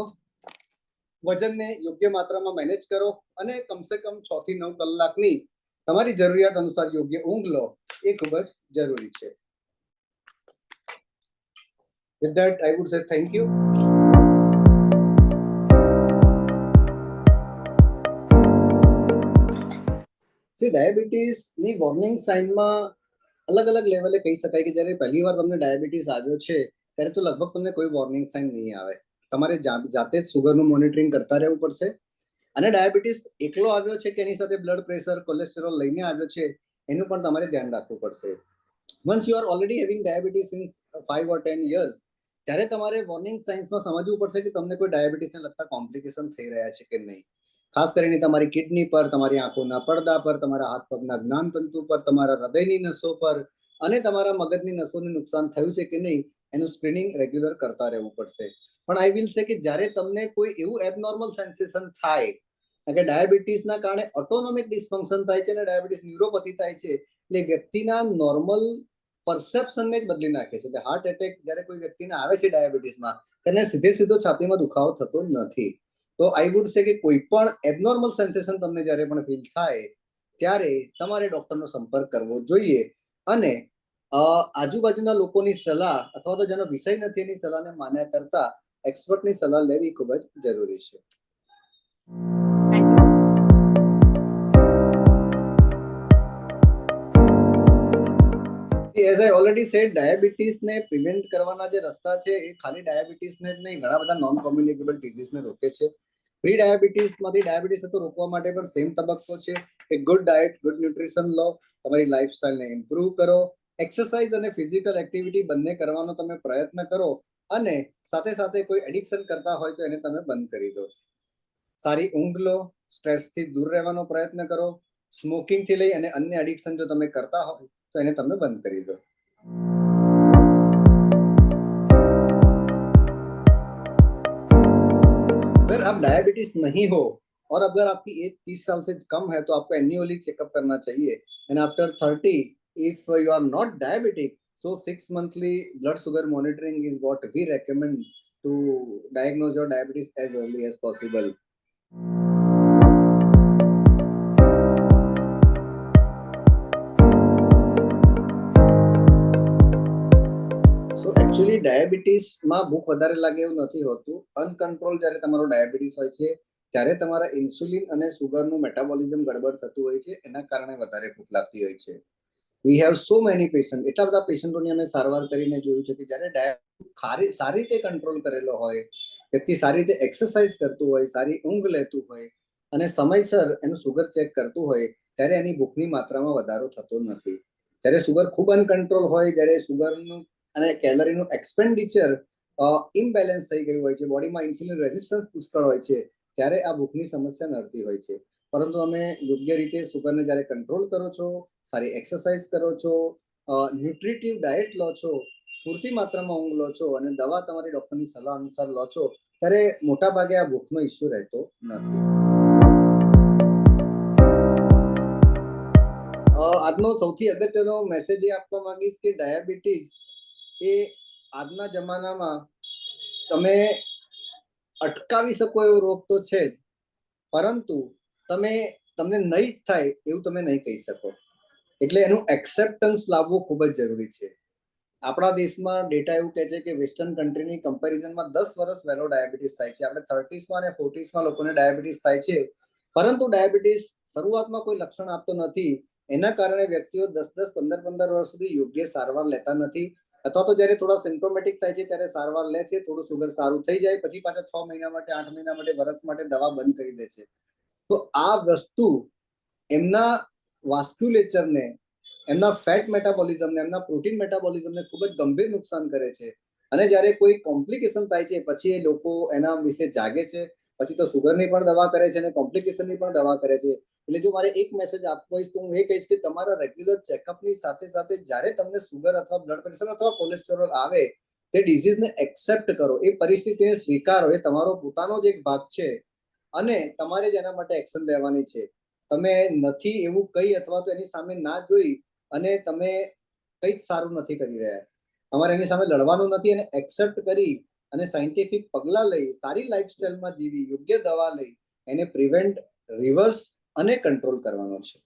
વજનને યોગ્ય માત્રામાં મેનેજ કરો અને કમસે કમ 6 થી 9 કલાકની તમારી જરૂરિયાત અનુસાર યોગ્ય ઊંઘ લો, એ ખૂબ જ જરૂરી છે. With that, I would say thank you. ડાયાબિટીસની વોર્નિંગ સાઇનમાં અલગ અલગ લેવલે કહી શકાય કે જ્યારે પહેલી વાર તમને ડાયાબિટીસ આવ્યો છે ત્યારે તો લગભગ તમને કોઈ વોર્નિંગ સાઇન નહીં આવે. તમારે જાતે જ સુગરનું મોનિટરિંગ કરતા રહેવું પડશે. અને ડાયાબિટીસ એકલો આવ્યો છે કે એની સાથે બ્લડ પ્રેશર, કોલેસ્ટેરોલ લઈને આવ્યો છે, એનું પણ તમારે ધ્યાન રાખવું પડશે. Once you are already having diabetes since 5 or 10 years, ત્યારે તમારે વોર્નિંગ સાઇન્સમાં સમજવું પડશે કે તમને કોઈ ડાયાબિટીસને લગતા કોમ્પ્લિકેશન થઈ રહ્યા છે કે નહીં. ખાસ કરીને તમારી કિડની પર, તમારી આંખોના પડદા પર, તમારા હાથ પગના જ્ઞાનતંતુ પર, તમારા હૃદયની નસો પર અને તમારા મગજની નસોને નુકસાન થયું છે કે નહીં એનું સ્ક્રીનિંગ રેગ્યુલર કરતા રહેવું પડશે. પણ આઈ વિલ સે કે જ્યારે તમને કોઈ એવું એબનોર્મલ સેન્સેશન થાય, કે ડાયાબિટીસના કારણે ઓટોનોમિક ડિસફંક્શન થાય છે અને ડાયાબિટીસ ન્યુરોપેથી થાય છે, એટલે વ્યક્તિના નોર્મલ પરસેપ્શનને જ બદલી નાખે છે. એટલે હાર્ટ એટેક જ્યારે કોઈ વ્યક્તિને આવે છે ડાયાબિટીસમાં, તેને સીધો છાતીમાં દુખાવો થતો નથી. તો આઈ વુડ સે કે કોઈ પણ એબનોર્મલ સેન્સેશન તમને જ્યારે પણ ફીલ થાય ત્યારે તમારે ડોક્ટરનો સંપર્ક કરવો જોઈએ અને આજુબાજુના લોકોની સલાહ અથવા તો જેનો વિષય નથી એની સલાહને માન્યા કરતા એક્સપર્ટની સલાહ લેવી ખૂબ જ જરૂરી છે. As I already said, ડાયાબિટીસને પ્રિવેન્ટ કરવાના જે રસ્તા છે એ ખાલી ડાયાબિટીસને જ નહીં, ઘણા બધા નોન કોમ્યુનિકેબલ ડિઝીઝને રોકે છે. પ્રી ડાયાબિટીસમાંથી ડાયાબિટીસ તો રોકવા માટે પણ સેમ તબક્કો છે કે ગુડ ડાયટ, ગુડ ન્યુટ્રિશન લો, તમારી લાઇફસ્ટાઇલને ઇમ્પ્રૂવ કરો, એક્સરસાઇઝ અને ફિઝિકલ એક્ટિવિટી બંને કરવાનો તમે પ્રયત્ન કરો અને સાથે સાથે કોઈ એડિક્શન કરતા હોય તો એને તમે બંધ કરી દો. સારી ઊંઘ લો, સ્ટ્રેસથી દૂર રહેવાનો પ્રયત્ન કરો, સ્મોકિંગથી લઈ અને અન્ય એડિક્શન જો તમે કરતા હોય तो इन्हें तब बंद करी दो. अगर आप डायबिटीज नहीं हो और अगर आपकी एज 30 साल से कम है तो आपको एन्युअली चेकअप करना चाहिए. And after 30, if you are not diabetic, so 6 monthly blood sugar monitoring is what we recommend to diagnose your diabetes as early as possible. Actually ડાયાબિટીસમાં ભૂખ વધારે લાગે એવું નથી હોતું. અનકન્ટ્રોલ જ્યારે તમારો ડાયાબિટીસ હોય છે ત્યારે તમારા ઇન્સ્યુલિન અને સુગરનું મેટાબોલિઝમ ગડબડ થતું હોય છે, એના કારણે વધારે ભૂખ લાગતી હોય છે. We have so many patient, એટલા બધા પેશન્ટોની અમે સારવાર કરીને જોયું છે કે જ્યારે ડાયાબિટીસ સારી રીતે કંટ્રોલ કરેલો હોય, વ્યક્તિ સારી રીતે એક્સરસાઇઝ કરતું હોય, સારી ઊંઘ લેતું હોય અને સમયસર એનું સુગર ચેક કરતું હોય, ત્યારે એની ભૂખની માત્રામાં વધારો થતો નથી. જ્યારે સુગર ખૂબ અનકંટ્રોલ હોય, જ્યારે સુગરનું અને કેલરીનું એક્સપેન્ડિચર ઇમ્બેલેન્સ થઈ ગયું હોય છે, બોડીમાં ઇન્સ્યુલિન રેઝિસ્ટન્સ પુષ્કળ હોય છે, ત્યારે આ ભૂખની સમસ્યા નડતી હોય છે. પરંતુ અમે યોગ્ય રીતે સુગરને જ્યારે કંટ્રોલ કરો છો, સારી એક્સરસાઇઝ કરો છો, ન્યુટ્રિટિવ ડાયટ લો છો, પૂરતી માત્રામાં ઊંઘ લો છો અને દવા તમારી ડોક્ટરની સલાહ અનુસાર લો છો, ત્યારે મોટા ભાગે આ ભૂખનો ઇસ્યુ રહેતો નથી. આજનો સૌથી અગત્યનો મેસેજ એ આપવા માંગીશ કે ડાયાબિટીસ એ આજના જમાનામાં તમે અટકાવી શકો એવો રોગ તો છે જ, પરંતુ તમને નહીં થાય એવું તમે નહીં કહી શકો. એટલે એનું એક્સેપ્ટન્સ લાવવું ખૂબ જ જરૂરી છે. આપણા દેશમાં ડેટા એવું કહે છે કે વેસ્ટર્ન કન્ટ્રીની કમ્પેરિઝનમાં 10 વર્ષ વહેલો ડાયાબિટીસ થાય છે. આપણે 30s અને 40s લોકોને ડાયાબિટીસ થાય છે, પરંતુ ડાયાબિટીસ શરૂઆતમાં કોઈ લક્ષણ આપતો નથી. એના કારણે વ્યક્તિઓ 10-15 વર્ષ સુધી યોગ્ય સારવાર લેતા નથી, અથવા તો જ્યારે થોડા સિમ્પ્ટોમેટિક થાય છે ત્યારે સારવાર લે છે, થોડું સુગર સારું થઈ જાય પછી પાછા 6 મહિના માટે, 8 મહિના માટે, વર્ષ માટે દવા બંધ કરી દે છે. તો આ વસ્તુ એમના વાસ્ક્યુલેચરને, એમના ફેટ મેટાબોલિઝમને, એમના પ્રોટીન મેટાબોલિઝમને ખૂબ જ ગંભીર નુકસાન કરે છે. અને જ્યારે કોઈ કોમ્પ્લિકેશન થાય છે પછી એ લોકો એના વિશે જાગે છે, પછી તો સુગરની પણ દવા કરે છે અને કોમ્પ્લિકેશનની પણ દવા કરે છે. એટલે જો મારે એક મેસેજ આપવો હોય તો હું એ કહીશ કે તમારા રેગ્યુલર ચેકઅપની સાથે સાથે જ્યારે તમને સુગર અથવા બ્લડ પ્રેશર અથવા કોલેસ્ટેરોલ આવે, તે ડિઝીઝને એક્સેપ્ટ કરો, એ પરિસ્થિતિને સ્વીકારો, એ તમારો પોતાનો જ એક ભાગ છે અને તમારે જ એના માટે એક્શન લેવાની છે. તમે નથી એવું કહી અથવા તો એની સામે ના જોઈ અને તમે કંઈ જ સારું નથી કરી રહ્યા. તમારે એની સામે લડવાનું નથી, એને એક્સેપ્ટ કરી અને સાયન્ટિફિક પગલાં લઈ, સારી લાઈફસ્ટાઈલમાં જીવી, યોગ્ય દવા લઈ એને પ્રિવેન્ટ, રિવર્સ અને કંટ્રોલ કરવાનો છે.